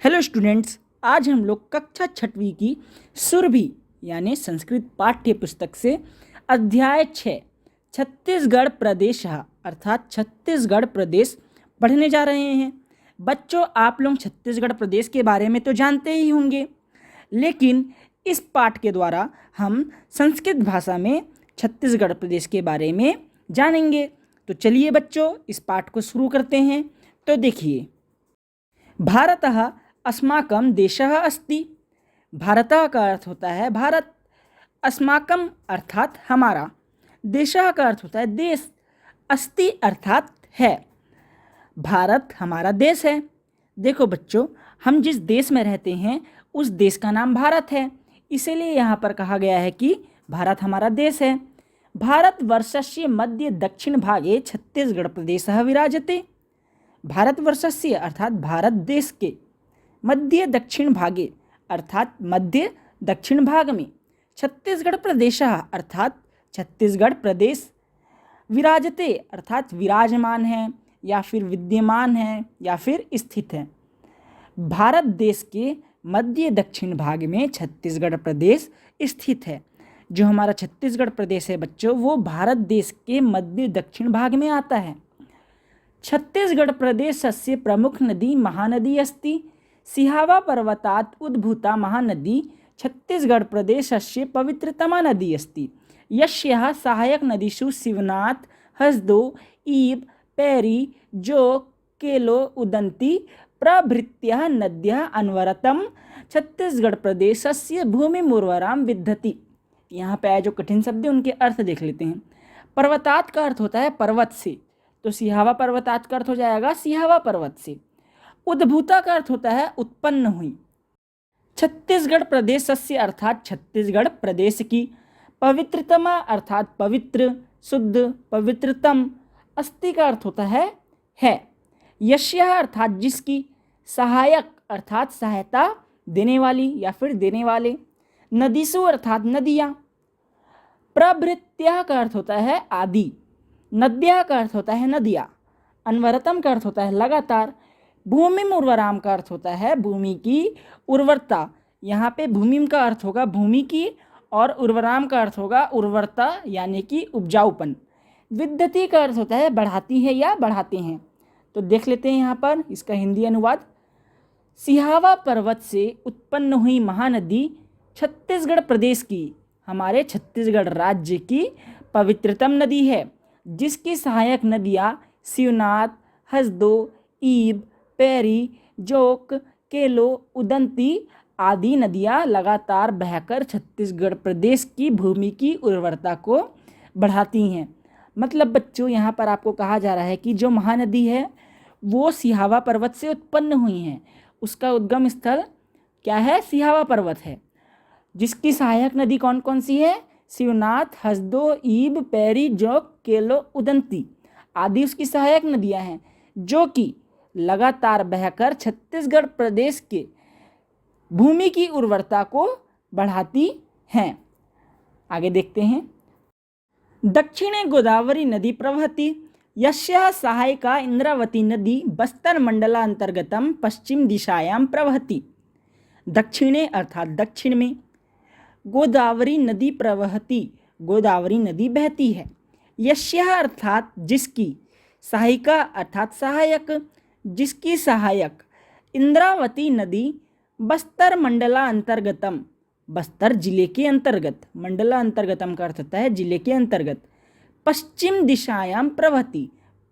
Hello students, आज हम लोग कक्षा 6वीं की सुरभि यानी संस्कृत पाठ्य पुस्तक से अध्याय 6 छत्तीसगढ़ प्रदेश अर्थात छत्तीसगढ़ प्रदेश पढ़ने जा रहे हैं। बच्चों, आप लोग छत्तीसगढ़ प्रदेश के बारे में तो जानते ही होंगे, लेकिन इस पाठ के द्वारा हम संस्कृत भाषा में छत्तीसगढ़ प्रदेश के बारे में जानेंगे। तो चलिए बच्चों, इस पाठ को शुरू करते हैं। तो देखिए, भारतः अस्माकं देशः अस्ति। भारतः का अर्थ होता है भारत, अस्माकं अर्थात हमारा, देशः का अर्थ होता है देश, अस्ति अर्थात है। भारत हमारा देश है। देखो बच्चों, हम जिस देश में रहते हैं उस देश का नाम भारत है, इसीलिए यहाँ पर कहा गया है कि भारत हमारा देश है। भारतवर्षस्य मध्य दक्षिण भागे छत्तीसगढ़ प्रदेशः विराजते। भारतवर्षस्य अर्थात भारत देश के मध्य दक्षिण भागे अर्थात मध्य दक्षिण भाग में छत्तीसगढ़ प्रदेश अर्थात छत्तीसगढ़ प्रदेश विराजते अर्थात विराजमान है या फिर विद्यमान है या फिर स्थित है। भारत देश के मध्य दक्षिण भाग में छत्तीसगढ़ प्रदेश स्थित है। जो हमारा छत्तीसगढ़ प्रदेश है बच्चों, वो भारत देश के मध्य दक्षिण भाग में आता है। छत्तीसगढ़ प्रदेशस्य प्रमुख नदी महानदी अस्ति। सिहावा पर्वतात् उद्भूता महानदी छत्तीसगढ़ प्रदेशस्य पवित्रतमा नदी अस्ति। यस्याः सहायक नदीषु शिवनाथ, हसदो, ईब, पैरी, जोक, केलो, उदंती प्रभृत्यः नद्यः अनवरतम छत्तीसगढ़ प्रदेशस्य भूमिमुर्वरां विदधति। यहाँ पे आए जो कठिन शब्द हैं उनके अर्थ देख लेते हैं। पर्वतात का अर्थ होता है पर्वत से, तो सिहावा पर्वतात का अर्थ हो जाएगा सिहावा पर्वत से। उद्भूता का अर्थ होता है उत्पन्न हुई। छत्तीसगढ़ प्रदेशस्य अर्थात छत्तीसगढ़ प्रदेश की। पवित्रतमा अर्थात पवित्र, शुद्ध, पवित्रतम। अस्ति का अर्थ होता है। यस्यः अर्थात जिसकी। सहायक अर्थात सहायता देने वाली या फिर देने वाले। नदीसु अर्थात नदियाँ। प्रभृत्यः का अर्थ होता है आदि। नद्या का अर्थ होता है नदियाँ। अनवरतम का अर्थ होता है लगातार। भूमि उर्वराम का अर्थ होता है भूमि की उर्वरता। यहाँ पे भूमि का अर्थ होगा भूमि की और उर्वराम का अर्थ होगा उर्वरता यानी कि उपजाऊपन। विद्धति का अर्थ होता है बढ़ाती है या बढ़ाते हैं। तो देख लेते हैं यहाँ पर इसका हिंदी अनुवाद। सिहावा पर्वत से उत्पन्न हुई महानदी छत्तीसगढ़ प्रदेश की, हमारे छत्तीसगढ़ राज्य की पवित्रतम नदी है, जिसकी सहायक नदियाँ शिवनाथ, हसदो, ईब, पैरी, जोक, केलो, उदंती आदि नदियाँ लगातार बहकर छत्तीसगढ़ प्रदेश की भूमि की उर्वरता को बढ़ाती हैं। मतलब बच्चों, यहाँ पर आपको कहा जा रहा है कि जो महानदी है वो सिहावा पर्वत से उत्पन्न हुई हैं। उसका उद्गम स्थल क्या है? सिहावा पर्वत है। जिसकी सहायक नदी कौन कौन सी है? शिवनाथ, हसदो, ईब, पैरी, जोक, केलो, उदंती आदि उसकी सहायक नदियाँ हैं, जो कि लगातार बहकर छत्तीसगढ़ प्रदेश के भूमि की उर्वरता को बढ़ाती हैं। आगे देखते हैं। दक्षिणे गोदावरी नदी प्रवहति। यस्याः सहायिका इंद्रावती नदी बस्तर मंडलांतर्गतम पश्चिम दिशायां प्रवहति। दक्षिणे अर्थात दक्षिण में, गोदावरी नदी प्रवहति, गोदावरी नदी बहती है। यस्याः अर्थात जिसकी, सहायिका अर्थात सहायक, जिसकी सहायक, इंद्रावती नदी बस्तर मंडला अंतर्गतम, बस्तर जिले के अंतर्गत, मंडला अंतर्गतम का अर्थ होता है जिले के अंतर्गत, पश्चिम दिशायां प्रवहति,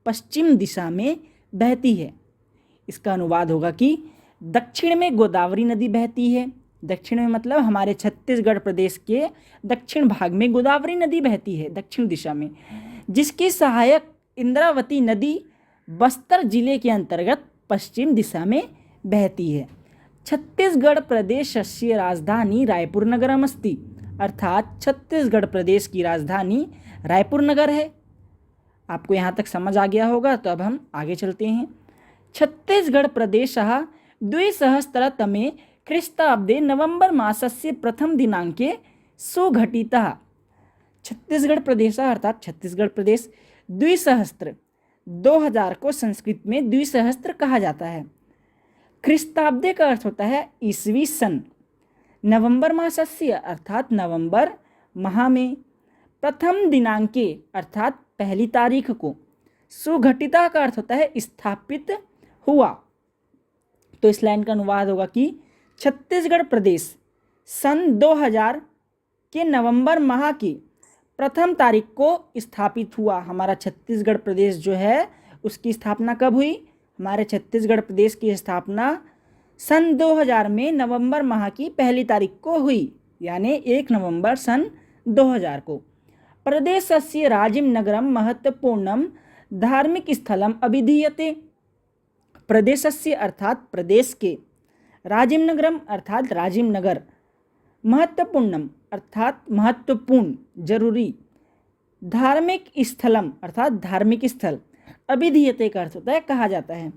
पश्चिम दिशा में बहती है। इसका अनुवाद होगा कि दक्षिण में गोदावरी नदी बहती है। दक्षिण में मतलब हमारे छत्तीसगढ़ प्रदेश के दक्षिण भाग में गोदावरी नदी बहती है दक्षिण दिशा में, जिसकी सहायक इंद्रावती नदी बस्तर जिले के अंतर्गत पश्चिम दिशा में बहती है। छत्तीसगढ़ प्रदेशस्य राजधानी रायपुर नगरम अस्ति, अर्थात छत्तीसगढ़ प्रदेश की राजधानी रायपुर नगर है। आपको यहाँ तक समझ आ गया होगा, तो अब हम आगे चलते हैं। छत्तीसगढ़ प्रदेशः द्विसहस्रतमे ख्रीष्टाब्दे नवंबर मासस्य प्रथम दिनांके सुघटितः। छत्तीसगढ़ प्रदेश अर्थात छत्तीसगढ़ प्रदेश, द्विसहस्त्र 2000 को संस्कृत में द्विसहस्त्र कहा जाता है। ख्रिस्ताब्दे का अर्थ होता है ईसवी सन। नवंबर मासस्य अर्थात नवंबर माह में। प्रथम दिनांके अर्थात पहली तारीख को। सुघटिता का अर्थ होता है स्थापित हुआ। तो इस लाइन का अनुवाद होगा कि छत्तीसगढ़ प्रदेश सन 2000 के नवंबर माह की प्रथम तारीख को स्थापित हुआ। हमारा छत्तीसगढ़ प्रदेश जो है उसकी स्थापना कब हुई? हमारे छत्तीसगढ़ प्रदेश की स्थापना सन 2000 में नवंबर माह की पहली तारीख को हुई, यानी 1 नवंबर सन 2000 को। प्रदेशस्य राजिमनगरम महत्वपूर्णम धार्मिक स्थलम अभिधीयते। प्रदेशस्य अर्थात प्रदेश के, राजिमनगरम अर्थात राजिमनगर, महत्वपूर्णम अर्थात महत्वपूर्ण जरूरी, धार्मिक स्थलम अर्थात धार्मिक स्थल, अभिधीयते का अर्थ होता है कहा जाता है।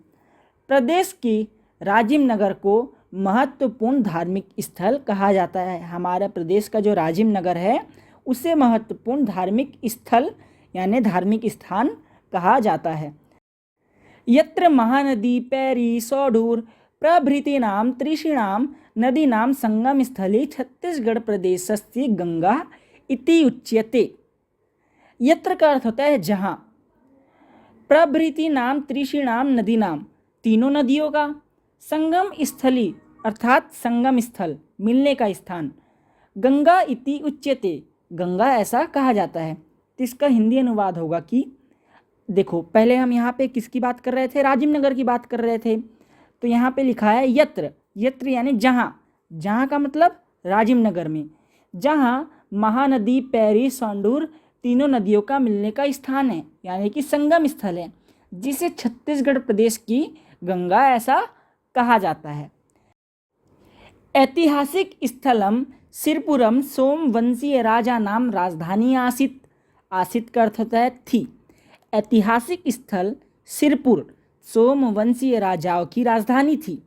प्रदेश की राजिमनगर को महत्वपूर्ण धार्मिक स्थल कहा जाता है। हमारे प्रदेश का जो राजिमनगर है उसे महत्वपूर्ण धार्मिक स्थल यानी धार्मिक स्थान कहा जाता है। यत्र महानदी पैरी सौडूर प्रभृतीनां त्रिषीणां नदीनां संगम स्थले छत्तीसगढ़ प्रदेशस्य गंगा इति उच्यते। यत्र का अर्थ होता है जहाँ, प्रभृतीनां त्रिषीणां नदीनां तीनों नदियों का, संगम स्थली अर्थात संगम स्थल मिलने का स्थान, गंगा इति उच्यते गंगा ऐसा कहा जाता है। तो इसका हिंदी अनुवाद होगा कि देखो पहले हम यहाँ पे किसकी बात कर रहे थे? राजिमनगर की बात कर रहे थे। तो यहाँ पे लिखा है यत्र, यत्र यानी जहाँ, जहाँ का मतलब राजिमनगर में, जहाँ महानदी पैरी सौंडूर तीनों नदियों का मिलने का स्थान है यानी कि संगम स्थल है, जिसे छत्तीसगढ़ प्रदेश की गंगा ऐसा कहा जाता है। ऐतिहासिक स्थलम सिरपुरम सोमवंशीय राजा नाम राजधानी आसित। आसित का अर्थ होता है थी। ऐतिहासिक स्थल सिरपुर सोमवंशीय राजाओं की राजधानी थी।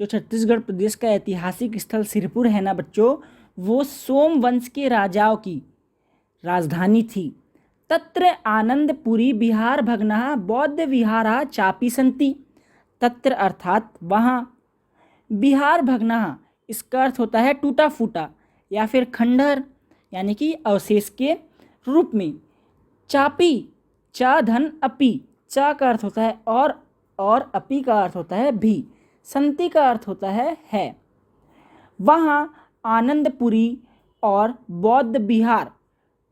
जो छत्तीसगढ़ प्रदेश का ऐतिहासिक स्थल सिरपुर है ना बच्चों, वो सोमवंश के राजाओं की राजधानी थी। तत्र आनंदपुरी बिहार भग्ना बौद्ध विहारा चापी संति। तत्र अर्थात वहाँ, बिहार भग्ना इसका अर्थ होता है टूटा फूटा या फिर खंडहर यानी कि अवशेष के रूप में। चापी, चा धन अपी, चा का अर्थ होता है और अपी का अर्थ होता है भी, संति का अर्थ होता है। वहाँ आनंदपुरी और बौद्ध विहार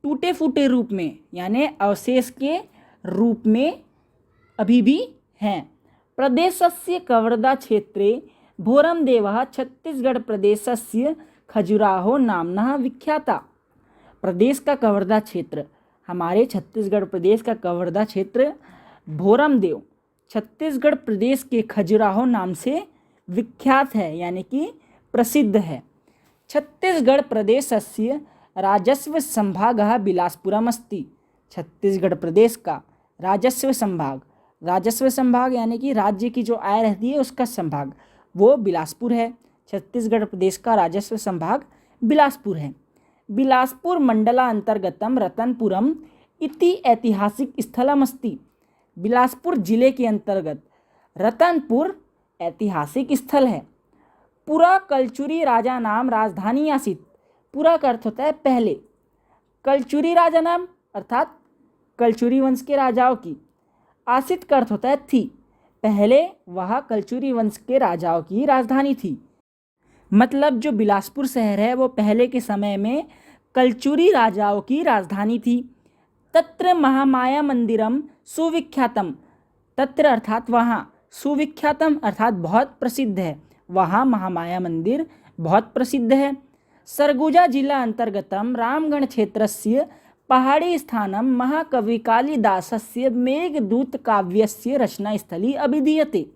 टूटे फूटे रूप में यानी अवशेष के रूप में अभी भी हैं। प्रदेशस्य कवर्धा क्षेत्रे भोरमदेवः छत्तीसगढ़ प्रदेशस्य खजुराहो नामना विख्याता। प्रदेश का कवर्धा क्षेत्र, हमारे छत्तीसगढ़ प्रदेश का कवर्धा क्षेत्र भोरमदेव छत्तीसगढ़ प्रदेश के खजुराहो नाम से विख्यात है यानी कि प्रसिद्ध है। छत्तीसगढ़ प्रदेशस्य राजस्व संभागः बिलासपुरम अस्ति। छत्तीसगढ़ प्रदेश का राजस्व संभाग, राजस्व संभाग यानी कि राज्य की जो आय रहती है उसका संभाग, वो बिलासपुर है। छत्तीसगढ़ प्रदेश का राजस्व संभाग बिलासपुर है। बिलासपुर मंडला अंतर्गतम रतनपुरम इति ऐतिहासिक स्थलम अस्ति। बिलासपुर जिले के अंतर्गत रतनपुर ऐतिहासिक स्थल है। पुरा कलचुरी राजा नाम राजधानी आसित। पुरा का अर्थ होता है पहले, कलचुरी राजा नाम अर्थात कलचुरी वंश के राजाओं की, आसित का अर्थ होता है थी, पहले वह कलचुरी वंश के राजाओं की राजधानी थी। मतलब जो बिलासपुर शहर है वो पहले के समय में कलचुरी राजाओं की राजधानी थी। तत्र महामाया मंदिरम सुविख्यातम। तत्र अर्थात वहाँ, सुविख्यातम अर्थात बहुत प्रसिद्ध है, वहाँ महामाया मंदिर बहुत प्रसिद्ध है। सरगुजा जिला अंतर्गतम रामगढ़ क्षेत्रस्य पहाड़ी स्थानम महाकवि कालिदासस्य मेघदूत काव्यस्य रचना स्थली अभिधीयते।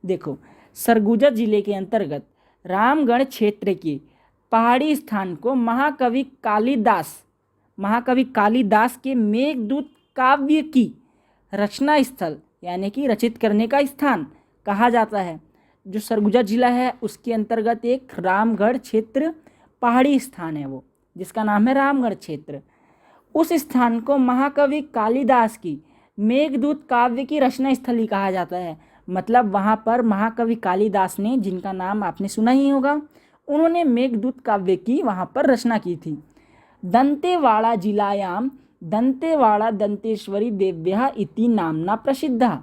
देखो सरगुजा जिले के अंतर्गत रामगढ़ क्षेत्र के पहाड़ी स्थान को महाकवि कालिदास के मेघदूत काव्य की रचना स्थल यानी कि रचित करने का स्थान कहा जाता है। जो सरगुजा जिला है उसके अंतर्गत एक रामगढ़ क्षेत्र पहाड़ी स्थान है वो, जिसका नाम है रामगढ़ क्षेत्र। उस स्थान को महाकवि कालिदास की मेघदूत काव्य की रचना स्थली कहा जाता है। मतलब वहाँ पर महाकवि कालिदास ने, जिनका नाम आपने सुना ही होगा, उन्होंने मेघदूत काव्य की वहाँ पर रचना की थी। दंतेवाड़ा जिलायां दंतेवाड़ा दंतेश्वरी देव्या इति नामना प्रसिद्धा।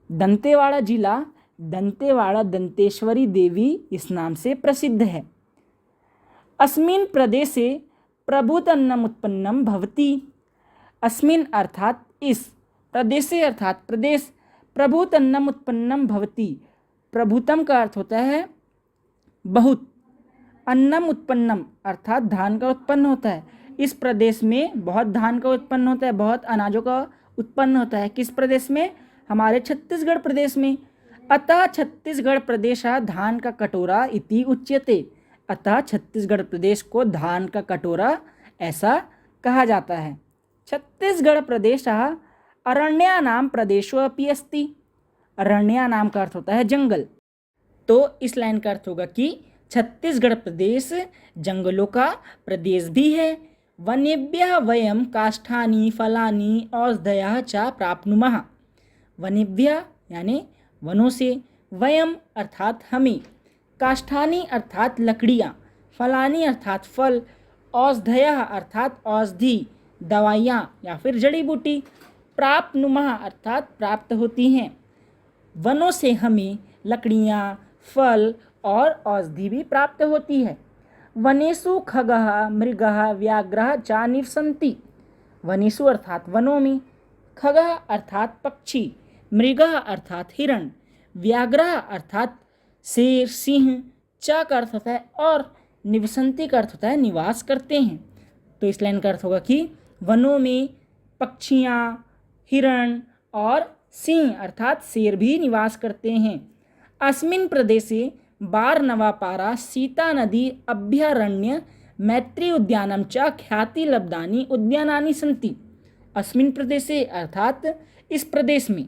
दंतेवाड़ा जिला दंतेवाड़ा दंतेश्वरी देवी इस नाम से प्रसिद्ध है। अस्मिन् प्रदेशे प्रभुतन्नम उत्पन्नम भवति। अस्मिन् अर्थात इस, प्रदेशे अर्थात प्रदेश, प्रभुतन्नम उत्पन्नम भवति। प्रभुतम का अर्थ होता है बहुत, अन्नम उत्पन्नम अर्थात धान का उत्पन्न होता है। इस प्रदेश में बहुत धान का उत्पन्न होता है, बहुत अनाजों का उत्पन्न होता है। किस प्रदेश में? हमारे छत्तीसगढ़ प्रदेश में। अतः छत्तीसगढ़ प्रदेश धान का कटोरा इति उच्यते। अतः छत्तीसगढ़ प्रदेश को धान का कटोरा ऐसा कहा जाता है। छत्तीसगढ़ प्रदेश अरण्यानां प्रदेशो अपि अस्ति। अरण्यानां का अर्थ होता है जंगल। तो इस लाइन का अर्थ होगा कि छत्तीसगढ़ प्रदेश जंगलों का प्रदेश भी है। वनेभ्यः वयं काष्ठानि फलानि औषधयः च प्राप्नुमः। वनेभ्यः यानी वनों से, वयम अर्थात हमें, काष्ठानि अर्थात लकड़ियाँ, फलानि अर्थात फल, औषधयः अर्थात औषधि, दवाइयाँ या फिर जड़ी बूटी, प्राप्नुमः अर्थात प्राप्त होती हैं। वनों से हमें लकड़ियाँ, फल और औषधि भी प्राप्त होती है। वनेषु खगः मृगः व्याघ्रः च निवसन्ति। वनेषु अर्थात वनों में, खगः अर्थात पक्षी, मृगः अर्थात हिरण, व्याघ्रः अर्थात शेर सिंह, च का अर्थ होता है और, निवसन्ति का अर्थ होता है निवास करते हैं। तो इस लाइन का अर्थ होगा कि वनों में पक्षियाँ, हिरण और सिंह अर्थात शेर भी निवास करते हैं। अस्मिन् प्रदेशे बारनवापारा सीता नदी अभयारण्य मैत्री उद्यानम च ख्याति लब्धानि उद्यानानि सन्ति। अस्मिन् प्रदेशे अर्थात इस प्रदेश में,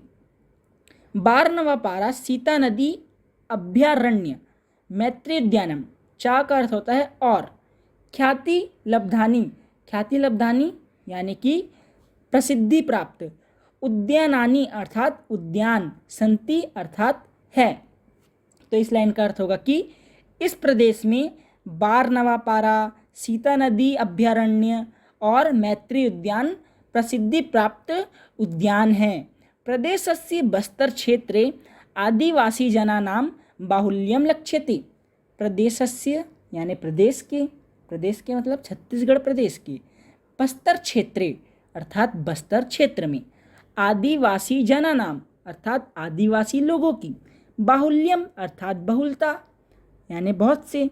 बारनवापारा सीता नदी अभयारण्य मैत्री उद्यानम, चा का अर्थ होता है और, ख्याति लब्धानि, ख्याति लब्धानि यानी कि प्रसिद्धि प्राप्त, उद्यानानि अर्थात उद्यान, संति अर्थात है। तो इस लाइन का अर्थ होगा कि इस प्रदेश में बारनवापारा, सीता नदी अभयारण्य और मैत्री उद्यान प्रसिद्धि प्राप्त उद्यान हैं। प्रदेशस्य बस्तर क्षेत्रे आदिवासीजनानां बाहुल्यं लक्ष्यते। प्रदेशस्य यानी प्रदेश के मतलब छत्तीसगढ़ प्रदेश के, बस्तर क्षेत्रे अर्थात बस्तर क्षेत्र में, आदिवासी जनानाम अर्थात आदिवासी लोगों की, बाहुल्यम अर्थात बहुलता यानी बहुत से,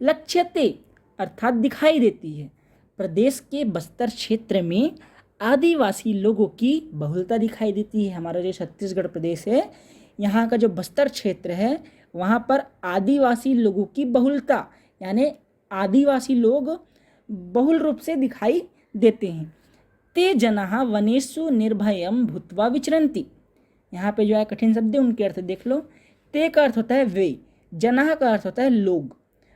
लक्ष्यते अर्थात दिखाई देती है। प्रदेश के बस्तर क्षेत्र में आदिवासी लोगों की बहुलता दिखाई देती है। हमारा जो छत्तीसगढ़ प्रदेश है, यहाँ का जो बस्तर क्षेत्र है, वहाँ पर आदिवासी लोगों की बहुलता यानी आदिवासी लोग बहुल रूप से दिखाई देते हैं। ते जनाः वनेषु निर्भयं भूत्वा विचरन्ति। यहाँ पे जो है कठिन शब्द है, उनके अर्थ देख लो। ते का अर्थ होता है वे, जनाः का अर्थ होता है लोग,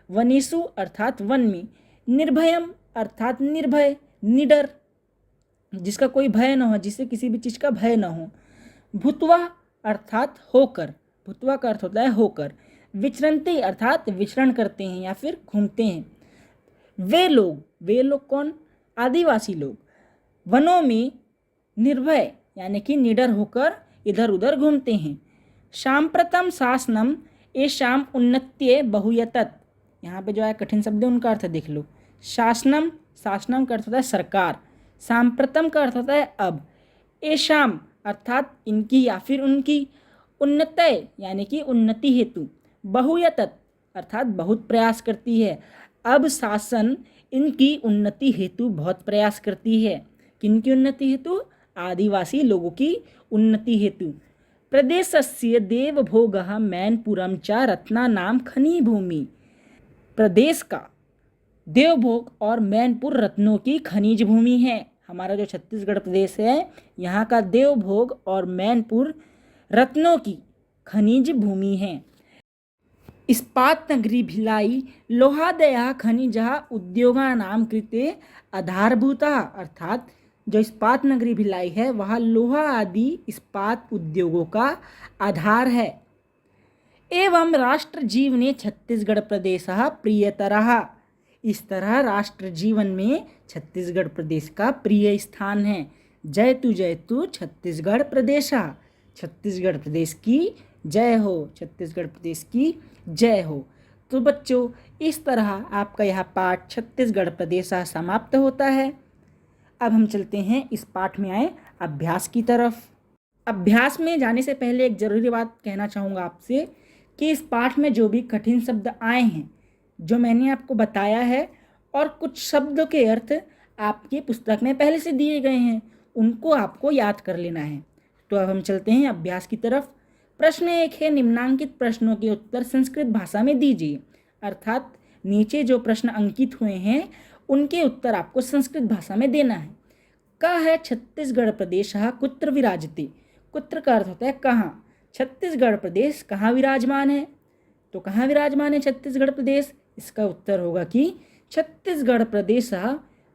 वनेषु अर्थात वन में, निर्भयम अर्थात निर्भय, निडर, जिसका कोई भय न हो, जिससे किसी भी चीज़ का भय न हो, भूत्वा अर्थात होकर, भूत्वा का अर्थ होता है होकर, विचरन्ति अर्थात विचरण करते हैं या फिर घूमते हैं। वे लोग कौन? आदिवासी लोग, वनों में निर्भय यानी कि निडर होकर इधर उधर घूमते हैं। सांप्रतम शासनम येषां उन्नत्ये बहुयतत। यहाँ पे जो है कठिन शब्द है, उनका अर्थ देख लो। शासनम, शासनम का अर्थ होता है सरकार, सांप्रतम का अर्थ होता है अब, येषां अर्थात इनकी या फिर उनकी, उन्नतय यानी कि उन्नति हेतु, बहुयतत अर्थात बहुत प्रयास करती है। अब शासन इनकी उन्नति हेतु बहुत प्रयास करती है। किनकी उन्नति हेतु? आदिवासी लोगों की उन्नति हेतु। प्रदेशस्य देवभोगः मैनपुरम च रत्नानां खनि भूमि। प्रदेश का देवभोग और मैनपुर रत्नों की खनिज भूमि है। हमारा जो छत्तीसगढ़ प्रदेश है, यहाँ का देवभोग और मैनपुर रत्नों की खनिज भूमि है। इस्पात नगरी भिलाई लोहादयः खनिजः उद्योगानां कृते आधारभूतः। अर्थात जो इस्पात नगरी भिलाई है वह लोहा आदि इस्पात उद्योगों का आधार है। एवं राष्ट्र जीवने छत्तीसगढ़ प्रदेश प्रियतरः। इस तरह राष्ट्र जीवन में छत्तीसगढ़ प्रदेश का प्रिय स्थान है। जयतु छत्तीसगढ़ प्रदेश। छत्तीसगढ़ प्रदेश की जय हो, छत्तीसगढ़ प्रदेश की जय हो। तो बच्चों, इस तरह आपका यह पाठ छत्तीसगढ़ प्रदेश समाप्त होता है। अब हम चलते हैं इस पाठ में आए अभ्यास की तरफ। अभ्यास में जाने से पहले एक ज़रूरी बात कहना चाहूँगा आपसे कि इस पाठ में जो भी कठिन शब्द आए हैं, जो मैंने आपको बताया है, और कुछ शब्दों के अर्थ आपकी पुस्तक में पहले से दिए गए हैं, उनको आपको याद कर लेना है। तो अब हम चलते हैं अभ्यास की तरफ। प्रश्न 1 है, निम्नांकित प्रश्नों के उत्तर संस्कृत भाषा में दीजिए। अर्थात नीचे जो प्रश्न अंकित हुए हैं उनके उत्तर आपको संस्कृत भाषा में देना है। का है छत्तीसगढ़ प्रदेश कुत्र विराजते। कुत्र का अर्थ होता है कहाँ। छत्तीसगढ़ प्रदेश कहाँ विराजमान है, तो कहाँ विराजमान है छत्तीसगढ़ प्रदेश। इसका उत्तर होगा कि छत्तीसगढ़ प्रदेश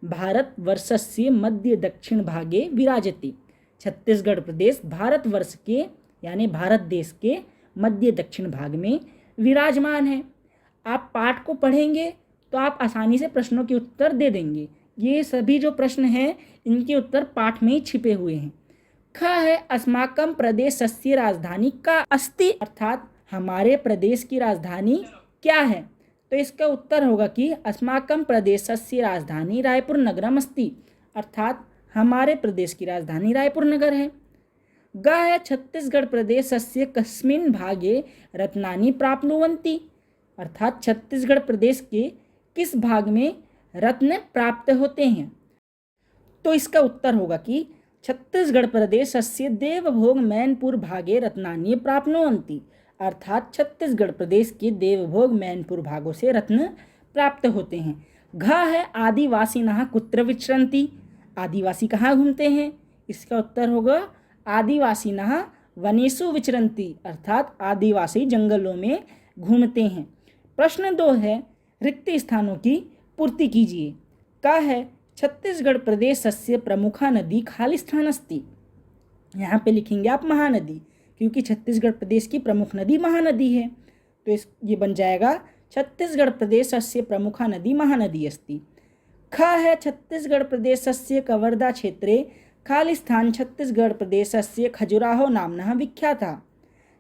भारतवर्षस्य मध्य दक्षिण भागे विराजते। छत्तीसगढ़ प्रदेश भारतवर्ष के यानी भारत देश के मध्य दक्षिण भाग में विराजमान है। आप पाठ को पढ़ेंगे तो आप आसानी से प्रश्नों के उत्तर दे देंगे। ये सभी जो प्रश्न हैं इनके उत्तर पाठ में ही छिपे हुए हैं। ख है, अस्माकं प्रदेशस्य राजधानी का अस्ति। अर्थात हमारे प्रदेश की राजधानी क्या है, तो इसका उत्तर होगा कि अस्माकं प्रदेशस्य राजधानी रायपुर नगरम अस्ति। अर्थात हमारे प्रदेश की राजधानी रायपुर नगर है। ग है, छत्तीसगढ़ प्रदेशस्य कस्मिन् भागे रत्नानि प्राप्नुवन्ति। अर्थात छत्तीसगढ़ प्रदेश के किस भाग में रत्न प्राप्त होते हैं, तो इसका उत्तर होगा कि छत्तीसगढ़ प्रदेशस्य देवभोग मैनपुर भागे रत्नानि प्राप्नुवन्ति। अर्थात छत्तीसगढ़ प्रदेश के देवभोग मैनपुर भागों से रत्न प्राप्त होते हैं। घ है, आदिवासिनः कुत्र विचरन्ति। आदिवासी कहाँ घूमते हैं, इसका उत्तर होगा आदिवासिनः वनेषु विचरन्ति। अर्थात आदिवासी जंगलों में घूमते हैं। प्रश्न 2 है, रिक्त स्थानों की पूर्ति कीजिए। का है, छत्तीसगढ़ प्रदेशस्य प्रमुखा नदी खालिस्तान अस्ति। यहाँ पे लिखेंगे आप महानदी, क्योंकि छत्तीसगढ़ प्रदेश की प्रमुख नदी महानदी है, तो ये बन जाएगा छत्तीसगढ़ प्रदेशस्य प्रमुखा नदी महानदी अस्ति। ख है, छत्तीसगढ़ प्रदेशस्य कवर्धा क्षेत्रे खालिस्तान छत्तीसगढ़ प्रदेशस्य खजुराहो नामना विख्याता।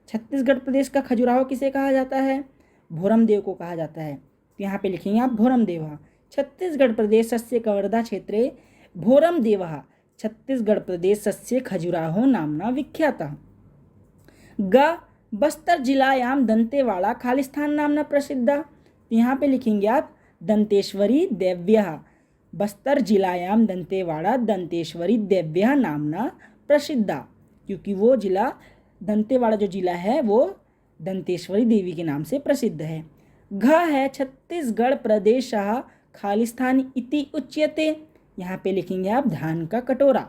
छत्तीसगढ़ प्रदेश का खजुराहो किसे कहा जाता है, भोरमदेव को कहा जाता है। तो यहाँ पे लिखेंगे आप भोरमदेव। छत्तीसगढ़ प्रदेशस्य कवर्धा क्षेत्रे भोरमदेवः छत्तीसगढ़ प्रदेशस्य खजुराहो नामना विख्यातः। ग, बस्तर जिलायां दंतेवाड़ा खालिस्तान नामना प्रसिद्धा। यहाँ पे लिखेंगे आप दंतेश्वरी देव्यः। बस्तर जिलायां दंतेवाड़ा दंतेश्वरी देव्यः नामना प्रसिद्धा, क्योंकि वो जिला दंतेवाड़ा जो जिला है वो दंतेश्वरी देवी के नाम से प्रसिद्ध है। घ है, छत्तीसगढ़ प्रदेश खालिस्तान इति उच्यते। यहाँ पे लिखेंगे आप धान का कटोरा।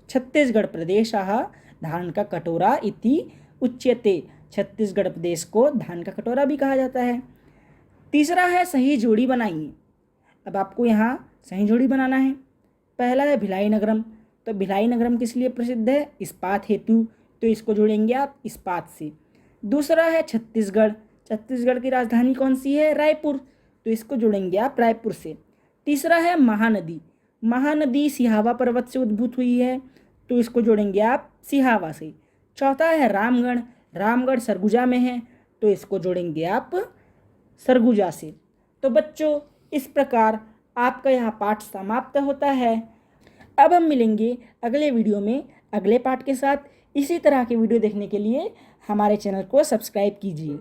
छत्तीसगढ़ प्रदेश धान का कटोरा इति उच्यते। छत्तीसगढ़ प्रदेश को धान का कटोरा भी कहा जाता है। तीसरा है, सही जोड़ी बनाइए। अब आपको यहाँ सही जोड़ी बनाना है। पहला है भिलाई नगरम, तो भिलाई नगरम किस लिए प्रसिद्ध है, इस्पात हेतु, तो इसको जोड़ेंगे आप इस्पात से। दूसरा है छत्तीसगढ़, छत्तीसगढ़ की राजधानी कौन सी है, रायपुर, तो इसको जोड़ेंगे आप रायपुर से। तीसरा है महानदी, महानदी सिहावा पर्वत से उद्भूत हुई है, तो इसको जोड़ेंगे आप सिहावा से। चौथा है रामगढ़, रामगढ़ सरगुजा में है, तो इसको जोड़ेंगे आप सरगुजा से। तो बच्चों, इस प्रकार आपका यह पाठ समाप्त होता है। अब हम मिलेंगे अगले वीडियो में अगले पाठ के साथ। इसी तरह के वीडियो देखने के लिए हमारे चैनल को सब्सक्राइब कीजिए।